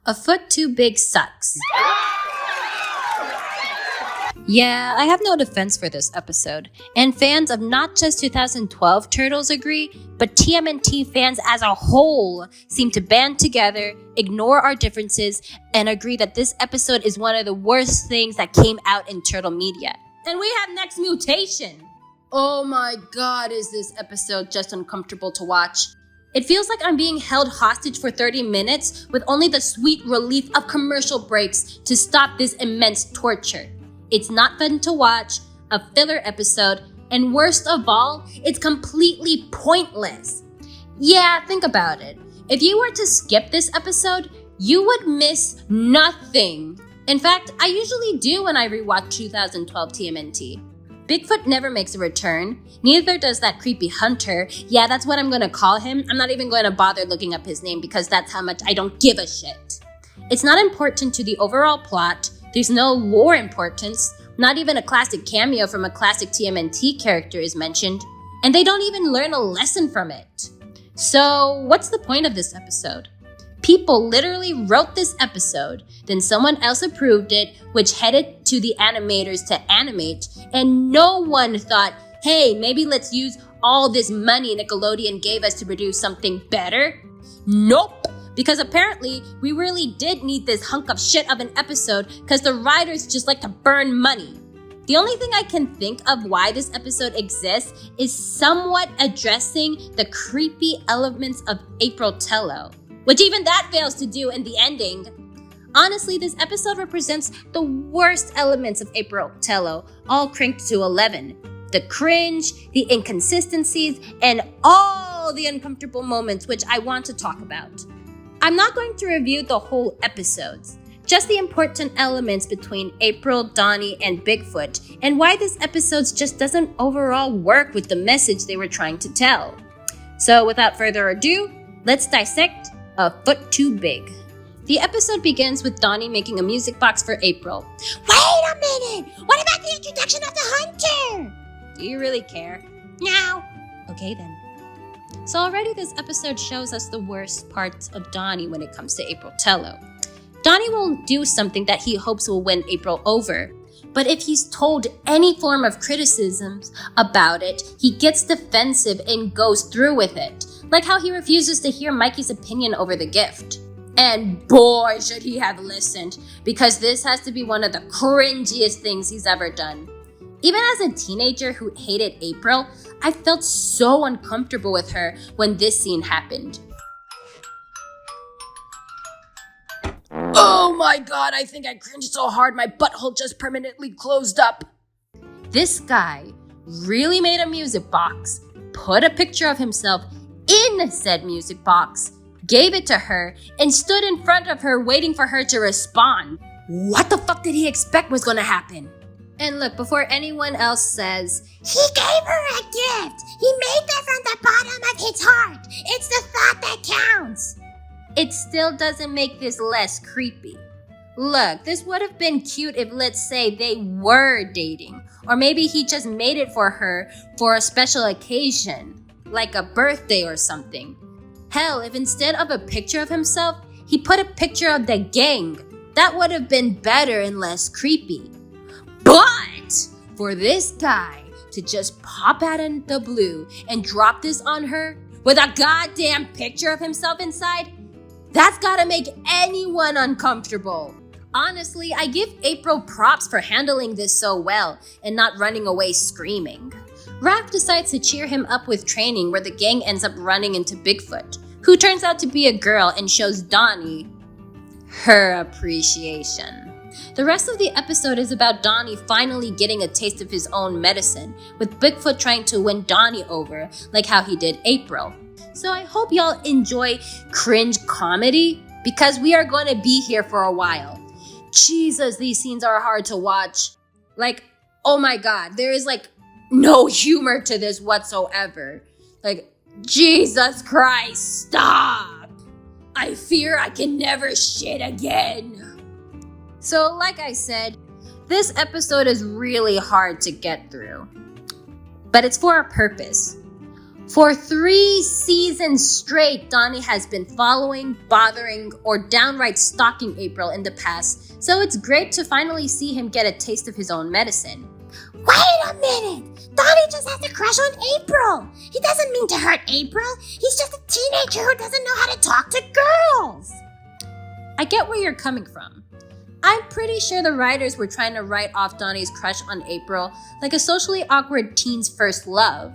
A foot too big sucks. Yeah, I have no defense for this episode, and fans of not just 2012 Turtles agree, but TMNT fans as a whole seem to band together, ignore our differences, and agree that this episode is one of the worst things that came out in Turtle media. And we have Next Mutation! Oh my god, is this episode just uncomfortable to watch. It feels like I'm being held hostage for 30 minutes with only the sweet relief of commercial breaks to stop this immense torture. It's not fun to watch, a filler episode, and worst of all, it's completely pointless. Yeah, think about it. If you were to skip this episode, you would miss nothing. In fact, I usually do when I rewatch 2012 TMNT. Bigfoot never makes a return. Neither does that creepy hunter. Yeah, that's what I'm gonna call him. I'm not even going to bother looking up his name because that's how much I don't give a shit. It's not important to the overall plot. There's no lore importance. Not even a classic cameo from a classic TMNT character is mentioned. And they don't even learn a lesson from it. So, what's the point of this episode? People literally wrote this episode, then someone else approved it, which headed to the animators to animate, and no one thought, hey, maybe let's use all this money Nickelodeon gave us to produce something better? Nope, because apparently we really did need this hunk of shit of an episode because the writers just like to burn money. The only thing I can think of why this episode exists is somewhat addressing the creepy elements of April Tello, which even that fails to do in the ending. Honestly, this episode represents the worst elements of April Tello, all cranked to 11. The cringe, the inconsistencies, and all the uncomfortable moments which I want to talk about. I'm not going to review the whole episodes, just the important elements between April, Donnie, and Bigfoot, and why this episode just doesn't overall work with the message they were trying to tell. So without further ado, let's dissect A Foot Too Big. The episode begins with Donnie making a music box for April. Wait a minute! What about the introduction of the hunter? Do you really care? No. Okay then. So already this episode shows us the worst parts of Donnie when it comes to April Tello. Donnie will do something that he hopes will win April over. But if he's told any form of criticisms about it, he gets defensive and goes through with it. Like how he refuses to hear Mikey's opinion over the gift. And boy, should he have listened, because this has to be one of the cringiest things he's ever done. Even as a teenager who hated April, I felt so uncomfortable with her when this scene happened. Oh my god, I think I cringed so hard my butthole just permanently closed up. This guy really made a music box, put a picture of himself in said music box, gave it to her, and stood in front of her waiting for her to respond. What the fuck did he expect was gonna happen? And look, before anyone else says, he gave her a gift! He made that from the bottom of his heart! It's the thought that counts! It still doesn't make this less creepy. Look, this would have been cute if, let's say, they were dating. Or maybe he just made it for her for a special occasion, like a birthday or something. Hell, if instead of a picture of himself, he put a picture of the gang, that would have been better and less creepy. But for this guy to just pop out in the blue and drop this on her with a goddamn picture of himself inside, that's gotta make anyone uncomfortable. Honestly, I give April props for handling this so well and not running away screaming. Raph decides to cheer him up with training where the gang ends up running into Bigfoot, who turns out to be a girl and shows Donnie her appreciation. The rest of the episode is about Donnie finally getting a taste of his own medicine, with Bigfoot trying to win Donnie over, like how he did April. So I hope y'all enjoy cringe comedy, because we are going to be here for a while. Jesus, these scenes are hard to watch. Like, oh my god, there is like no humor to this whatsoever. Like, Jesus Christ, stop! I fear I can never shit again. So, like I said, this episode is really hard to get through. But it's for a purpose. For 3 seasons straight, Donnie has been following, bothering, or downright stalking April in the past, so it's great to finally see him get a taste of his own medicine. Wait a minute! Donnie just has a crush on April! He doesn't mean to hurt April! He's just a teenager who doesn't know how to talk to girls! I get where you're coming from. I'm pretty sure the writers were trying to write off Donnie's crush on April like a socially awkward teen's first love.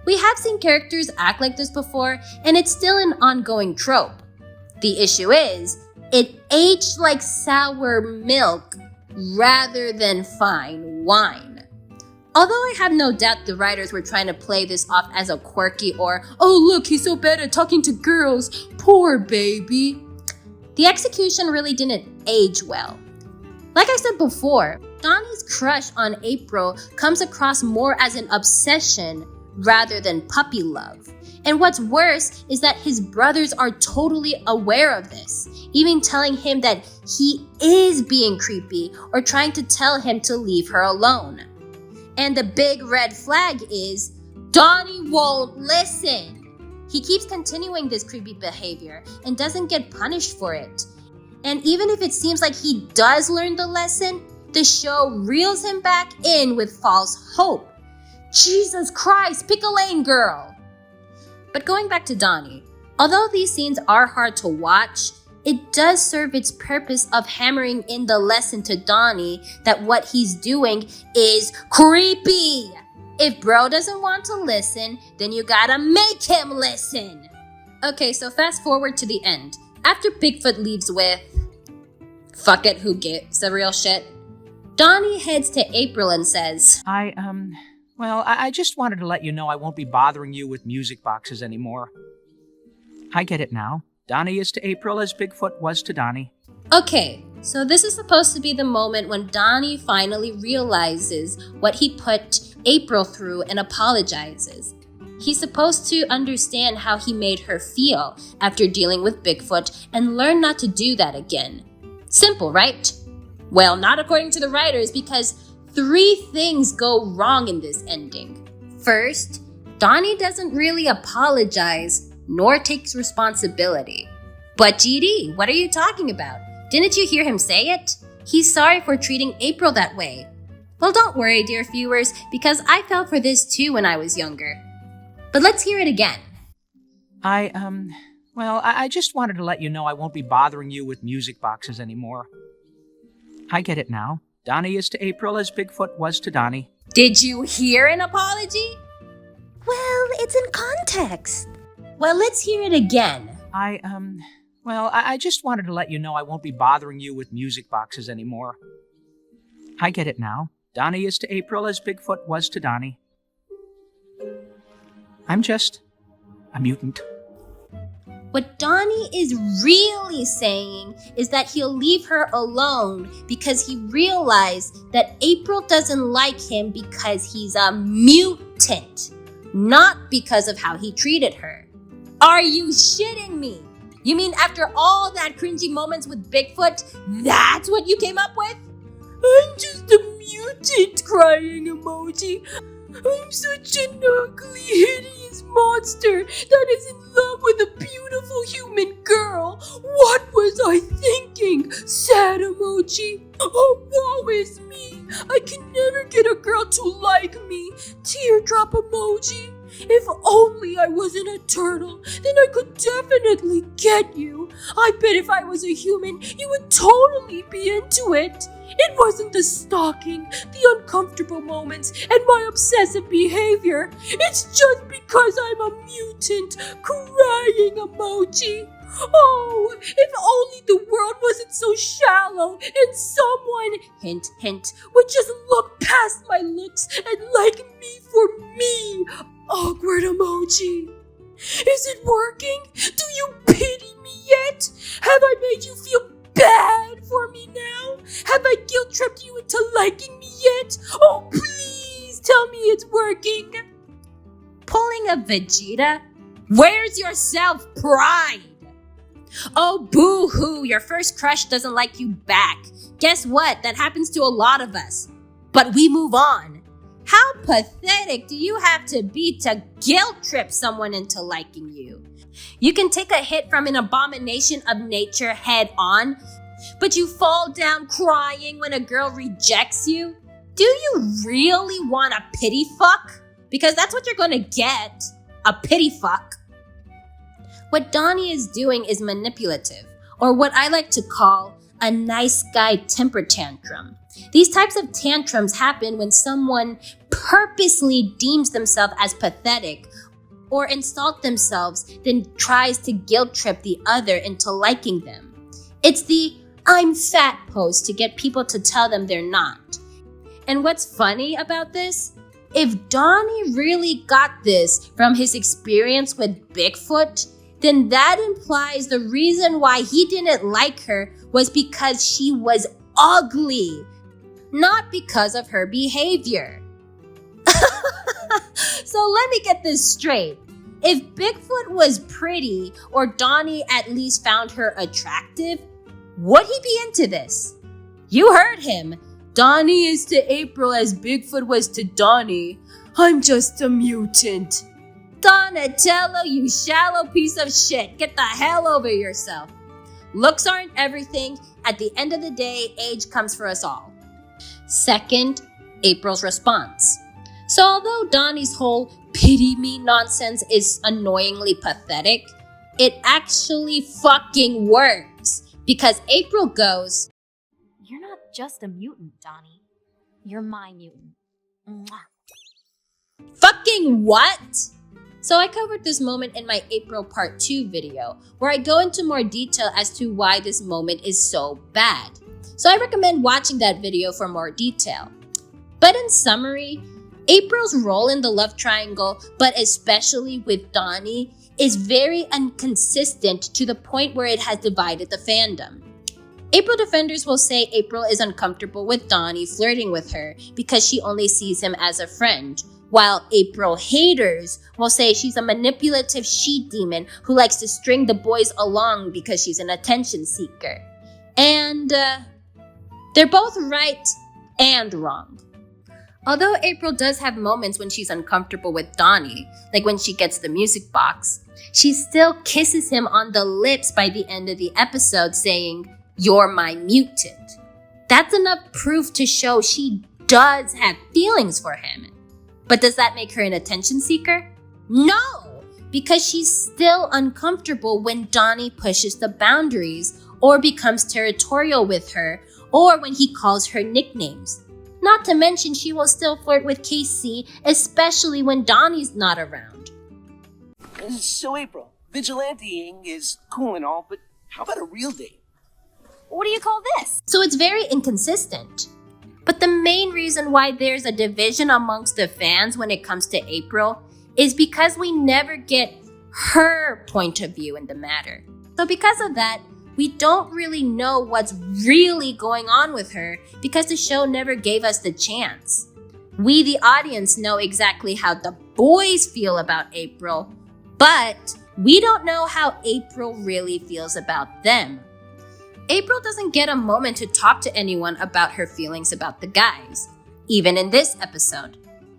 We have seen characters act like this before, and it's still an ongoing trope. The issue is, it aged like sour milk rather than fine wine. Although I have no doubt the writers were trying to play this off as a quirky or, oh look, he's so bad at talking to girls, poor baby, the execution really didn't age well. Like I said before, Donnie's crush on April comes across more as an obsession rather than puppy love. And what's worse is that his brothers are totally aware of this, even telling him that he is being creepy or trying to tell him to leave her alone. And the big red flag is, Donnie won't listen. He keeps continuing this creepy behavior and doesn't get punished for it. And even if it seems like he does learn the lesson, the show reels him back in with false hope. Jesus Christ, pick a lane, girl! But going back to Donnie, although these scenes are hard to watch, it does serve its purpose of hammering in the lesson to Donnie that what he's doing is creepy. If bro doesn't want to listen, then you gotta make him listen. Okay, so fast forward to the end. After Bigfoot leaves with, fuck it, who gives a real shit, Donnie heads to April and says, I just wanted to let you know I won't be bothering you with music boxes anymore. I get it now. Donnie is to April as Bigfoot was to Donnie. Okay, so this is supposed to be the moment when Donnie finally realizes what he put April through and apologizes. He's supposed to understand how he made her feel after dealing with Bigfoot and learn not to do that again. Simple, right? Well, not according to the writers, because 3 things go wrong in this ending. First, Donnie doesn't really apologize nor takes responsibility. But GD, what are you talking about? Didn't you hear him say it? He's sorry for treating April that way. Well, don't worry, dear viewers, because I fell for this too when I was younger. But let's hear it again. I just wanted to let you know I won't be bothering you with music boxes anymore. I get it now. Donnie is to April as Bigfoot was to Donnie. Did you hear an apology? Well, it's in context. Well, let's hear it again. I just wanted to let you know I won't be bothering you with music boxes anymore. I get it now. Donnie is to April as Bigfoot was to Donnie. I'm just a mutant. What Donnie is really saying is that he'll leave her alone because he realized that April doesn't like him because he's a mutant, not because of how he treated her. Are you shitting me? You mean after all that cringy moments with Bigfoot, that's what you came up with? I'm just a mutant crying emoji. I'm such an ugly, hideous monster that is in love with a beautiful human girl. What was I thinking? Sad emoji. Oh, woe is me. I can never get a girl to like me. Teardrop emoji. If only I wasn't a turtle, then I could definitely get you. I bet if I was a human, you would totally be into it. It wasn't the stalking, the uncomfortable moments, and my obsessive behavior. It's just because I'm a mutant crying emoji. Oh, if only the world wasn't so shallow and someone, hint, hint, would just look past my looks and like me for me. Awkward emoji. Is it working? Do you pity me yet? Have I made you feel bad for me now? Have I guilt-tripped you into liking me yet? Oh, please tell me it's working. Pulling a Vegeta? Where's your self-pride? Oh, boo-hoo, your first crush doesn't like you back. Guess what? That happens to a lot of us. But we move on. How pathetic do you have to be to guilt trip someone into liking you? You can take a hit from an abomination of nature head on, but you fall down crying when a girl rejects you? Do you really want a pity fuck? Because that's what you're gonna get, a pity fuck. What Donnie is doing is manipulative, or what I like to call a nice guy temper tantrum. These types of tantrums happen when someone purposely deems themselves as pathetic or insult themselves, then tries to guilt trip the other into liking them. It's the "I'm fat" pose to get people to tell them they're not. And what's funny about this? If Donnie really got this from his experience with Bigfoot, then that implies the reason why he didn't like her was because she was ugly, not because of her behavior. So let me get this straight. If Bigfoot was pretty, or Donnie at least found her attractive, would he be into this? You heard him. Donnie is to April as Bigfoot was to Donnie. I'm just a mutant. Donatello, you shallow piece of shit. Get the hell over yourself. Looks aren't everything. At the end of the day, age comes for us all. Second, April's response. So although Donnie's whole pity me nonsense is annoyingly pathetic, it actually fucking works. Because April goes, "You're not just a mutant, Donnie. You're my mutant." Mwah. fucking what? So I covered this moment in my April Part 2 video, where I go into more detail as to why this moment is so bad. So I recommend watching that video for more detail. But in summary, April's role in the love triangle, but especially with Donnie, is very inconsistent to the point where it has divided the fandom. April defenders will say April is uncomfortable with Donnie flirting with her because she only sees him as a friend, while April haters will say she's a manipulative she-demon who likes to string the boys along because she's an attention seeker. And they're both right and wrong. Although April does have moments when she's uncomfortable with Donnie, like when she gets the music box, she still kisses him on the lips by the end of the episode saying, "You're my mutant." That's enough proof to show she does have feelings for him. But does that make her an attention seeker? No, because she's still uncomfortable when Donnie pushes the boundaries or becomes territorial with her, or when he calls her nicknames. Not to mention she will still flirt with KC, especially when Donnie's not around. So April, vigilanteing is cool and all, but how about a real date? What do you call this? So it's very inconsistent. But the main reason why there's a division amongst the fans when it comes to April is because we never get her point of view in the matter. So because of that, we don't really know what's really going on with her because the show never gave us the chance. We, the audience, know exactly how the boys feel about April, but we don't know how April really feels about them. April doesn't get a moment to talk to anyone about her feelings about the guys, even in this episode.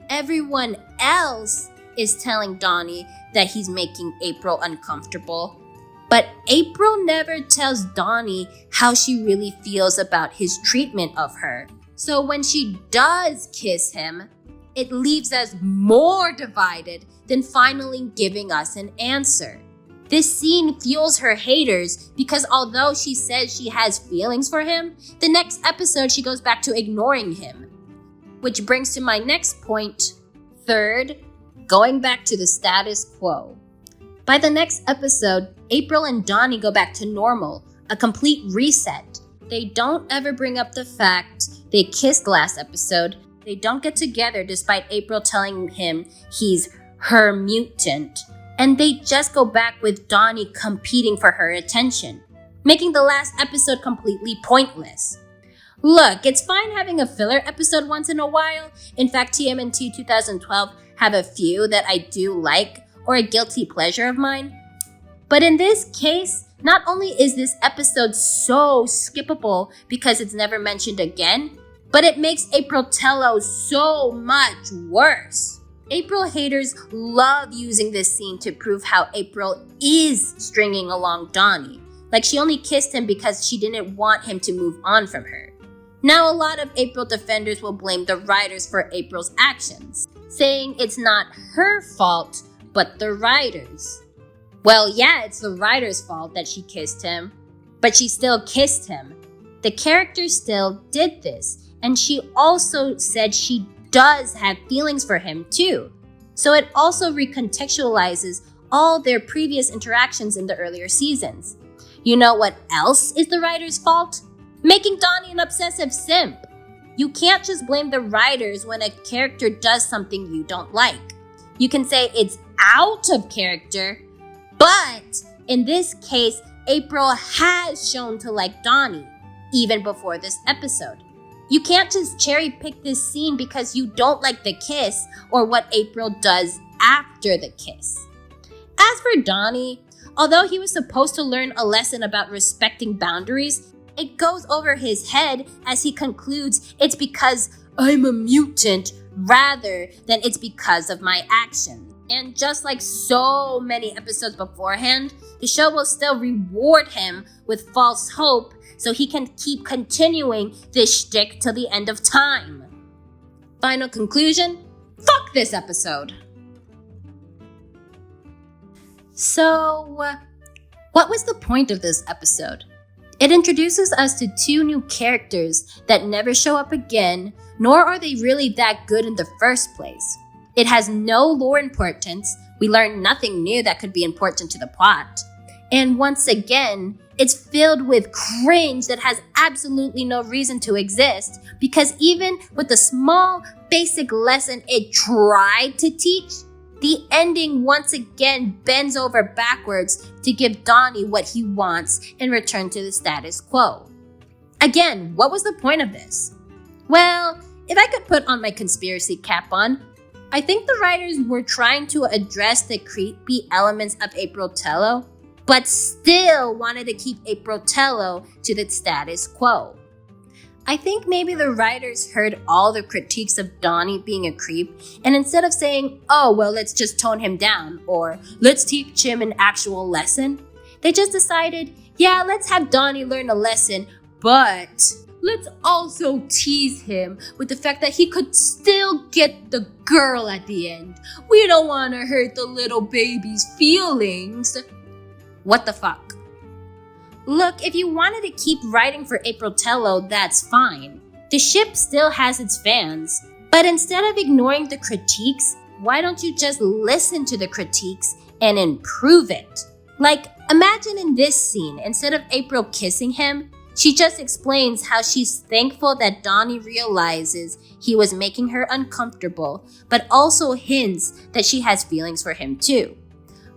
Everyone else is telling Donnie that he's making April uncomfortable, but April never tells Donnie how she really feels about his treatment of her. So when she does kiss him, it leaves us more divided than finally giving us an answer. This scene fuels her haters because although she says she has feelings for him, the next episode she goes back to ignoring him. Which brings to my next point. Third, going back to the status quo. By the next episode, April and Donnie go back to normal, a complete reset. They don't ever bring up the fact they kissed last episode. They don't get together despite April telling him he's her mutant. And they just go back with Donnie competing for her attention, making the last episode completely pointless. Look, it's fine having a filler episode once in a while. In fact, TMNT 2012 have a few that I do like, or a guilty pleasure of mine. But in this case, not only is this episode so skippable because it's never mentioned again, but it makes April Tello so much worse. April haters love using this scene to prove how April is stringing along Donnie. Like she only kissed him because she didn't want him to move on from her. Now a lot of April defenders will blame the writers for April's actions, saying it's not her fault, but the writers. Well, yeah, it's the writer's fault that she kissed him, but she still kissed him. The character still did this, and she also said she does have feelings for him too. So it also recontextualizes all their previous interactions in the earlier seasons. You know what else is the writer's fault? Making Donnie an obsessive simp. You can't just blame the writers when a character does something you don't like. You can say it's out of character, but in this case, April has shown to like Donnie, even before this episode. You can't just cherry pick this scene because you don't like the kiss or what April does after the kiss. As for Donnie, although he was supposed to learn a lesson about respecting boundaries, it goes over his head as he concludes it's because I'm a mutant rather than it's because of my actions. And just like so many episodes beforehand, the show will still reward him with false hope so he can keep continuing this shtick till the end of time. Final conclusion? Fuck this episode! So, what was the point of this episode? It introduces us to two new characters that never show up again, nor are they really that good in the first place. It has no lore importance, we learn nothing new that could be important to the plot. And once again, it's filled with cringe that has absolutely no reason to exist, because even with the small, basic lesson it tried to teach, the ending once again bends over backwards to give Donnie what he wants and return to the status quo. Again, what was the point of this? Well, if I could put on my conspiracy cap on, I think the writers were trying to address the creepy elements of April Tello, but still wanted to keep April Tello to the status quo. I think maybe the writers heard all the critiques of Donnie being a creep, and instead of saying, oh, well, let's just tone him down, or let's teach him an actual lesson, they just decided, yeah, let's have Donnie learn a lesson, but let's also tease him with the fact that he could still get the girl at the end. We don't want to hurt the little baby's feelings. What the fuck? Look, if you wanted to keep writing for April Tello, that's fine. The ship still has its fans. But instead of ignoring the critiques, why don't you just listen to the critiques and improve it? Like, imagine in this scene, instead of April kissing him, she just explains how she's thankful that Donnie realizes he was making her uncomfortable, but also hints that she has feelings for him too.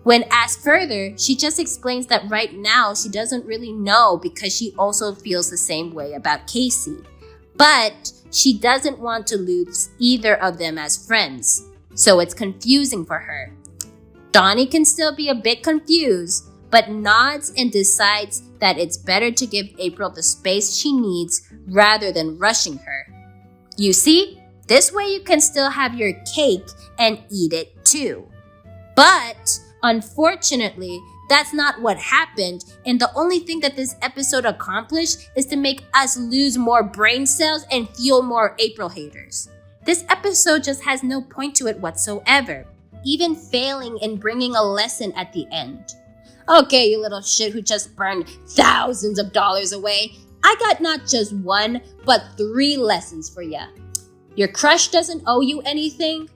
When asked further, she just explains that right now she doesn't really know because she also feels the same way about Casey. But she doesn't want to lose either of them as friends, so it's confusing for her. Donnie can still be a bit confused, but nods and decides that it's better to give April the space she needs rather than rushing her. You see, this way you can still have your cake and eat it too. But unfortunately, that's not what happened, and the only thing that this episode accomplished is to make us lose more brain cells and fuel more April haters. This episode just has no point to it whatsoever, even failing in bringing a lesson at the end. Okay, you little shit who just burned thousands of dollars away, I got not just one, but 3 lessons for ya. Your crush doesn't owe you anything,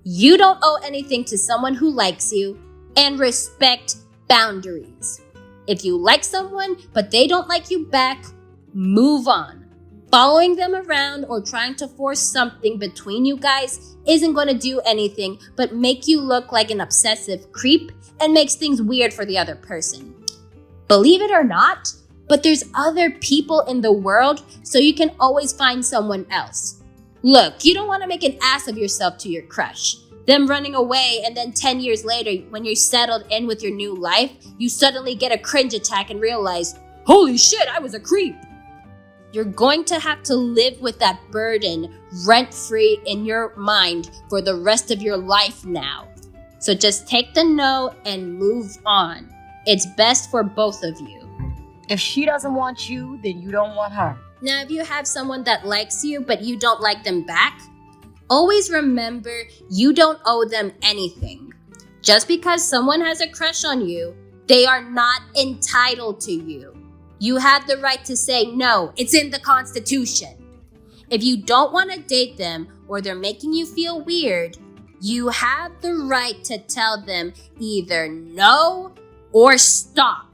you don't owe anything to someone who likes you, and respect boundaries. If you like someone, but they don't like you back, move on. Following them around or trying to force something between you guys isn't going to do anything but make you look like an obsessive creep and makes things weird for the other person. Believe it or not, but there's other people in the world, so you can always find someone else. Look, you don't want to make an ass of yourself to your crush. Them running away, and then 10 years later, when you're settled in with your new life, you suddenly get a cringe attack and realize, holy shit, I was a creep. You're going to have to live with that burden rent-free in your mind for the rest of your life now. So just take the no and move on. It's best for both of you. If she doesn't want you, then you don't want her. Now, if you have someone that likes you but you don't like them back, always remember you don't owe them anything. Just because someone has a crush on you, they are not entitled to you. You have the right to say no. It's in the Constitution. If you don't want to date them or they're making you feel weird, you have the right to tell them either no or stop.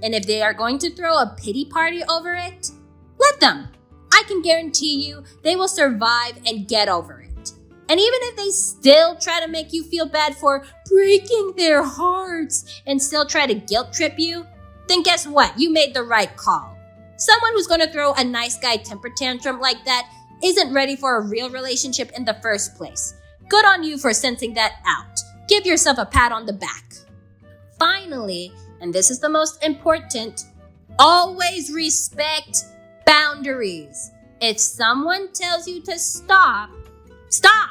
And if they are going to throw a pity party over it, let them. I can guarantee you they will survive and get over it. And even if they still try to make you feel bad for breaking their hearts and still try to guilt trip you, then guess what? You made the right call. Someone who's going to throw a nice guy temper tantrum like that isn't ready for a real relationship in the first place. Good on you for sensing that out. Give yourself a pat on the back. Finally, and this is the most important, always respect boundaries. If someone tells you to stop, stop.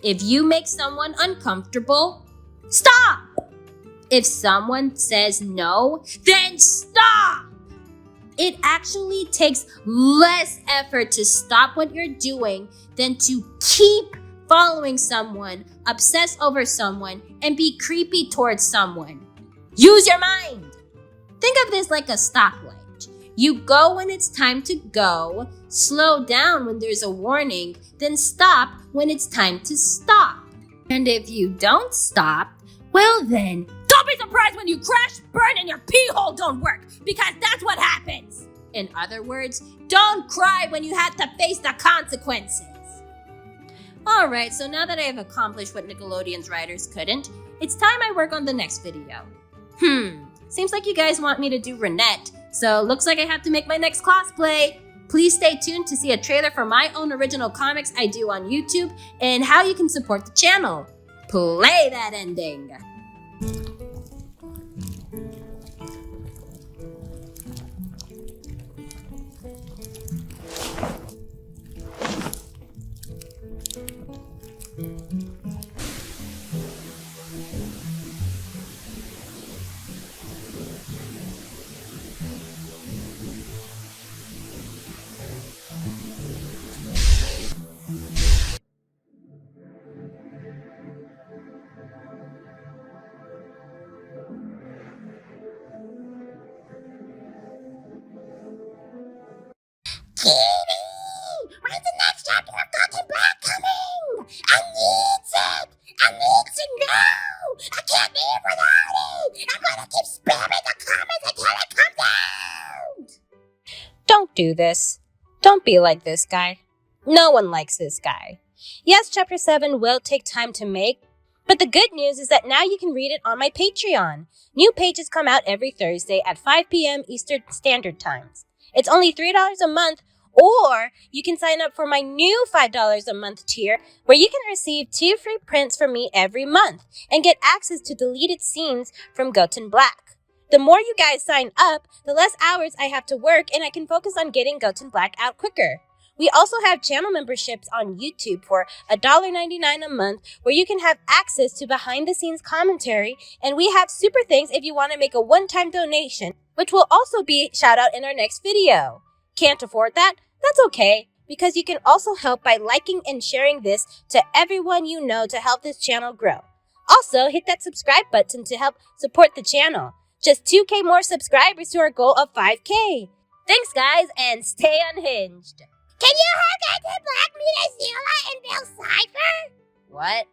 If you make someone uncomfortable, stop. If someone says no, then stop. It actually takes less effort to stop what you're doing than to keep following someone, obsess over someone, and be creepy towards someone. Use your mind. Think of this like a stoplight. You go when it's time to go, slow down when there's a warning, then stop when it's time to stop. And if you don't stop, well then, don't be surprised when you crash, burn, and your pee hole don't work, because that's what happens. In other words, don't cry when you have to face the consequences. Alright, so now that I have accomplished what Nickelodeon's writers couldn't, it's time I work on the next video. Seems like you guys want me to do Renette, so looks like I have to make my next cosplay. Please stay tuned to see a trailer for my own original comics I do on YouTube and how you can support the channel. Play that ending! Kitty! When's the next chapter of Goten Black coming? I need it! I need to know! I can't live without it! I'm gonna keep spamming the comments until it comes out! Don't do this. Don't be like this guy. No one likes this guy. Yes, Chapter 7 will take time to make, but the good news is that now you can read it on my Patreon. New pages come out every Thursday at 5 p.m. Eastern Standard Times. It's only $3 a month, or you can sign up for my new $5 a month tier, where you can receive 2 free prints from me every month and get access to deleted scenes from Goten Black. The more you guys sign up, the less hours I have to work, and I can focus on getting Goten Black out quicker. We also have channel memberships on YouTube for $1.99 a month, where you can have access to behind-the-scenes commentary, and we have super thanks if you want to make a one-time donation, which will also be shout out in our next video. Can't afford that? That's okay, because you can also help by liking and sharing this to everyone you know to help this channel grow. Also, hit that subscribe button to help support the channel. Just 2K more subscribers to our goal of 5K. Thanks, guys, and stay unhinged. Can you hug Goten Black, meet Azula, and Bill Cipher? What?